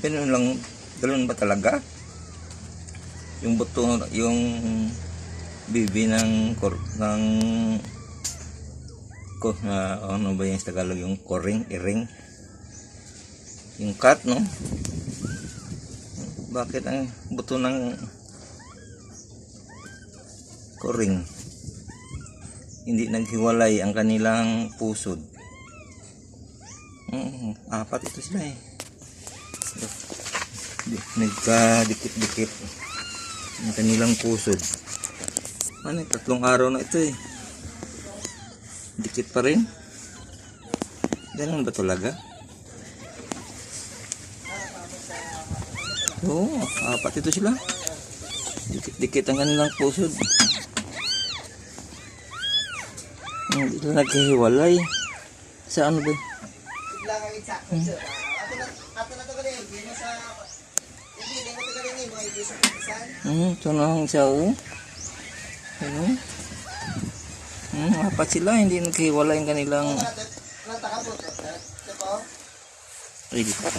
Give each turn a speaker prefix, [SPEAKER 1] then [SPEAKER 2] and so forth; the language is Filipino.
[SPEAKER 1] Ganun lang, ganun ba talaga? Yung buto, yung bibi ng ano ba yung sa Tagalog, yung koring, iring, yung cut, no? Bakit ang buto ng koring hindi naghiwalay ang kanilang pusod? Apat ito sila eh. Nagkadikit-dikit ang kanilang pusod. Ano, 3 araw na ito eh. Dikit pa rin. Ganun ba talaga? Oo, apat ito sila. Dikit-dikit ang kanilang pusod. Hindi sila nagkahiwalay. Sa ano ba? Ito na ang isa o. Ano? Apat sila, hindi nagkahiwalay ang kanilang... Ay, di pa.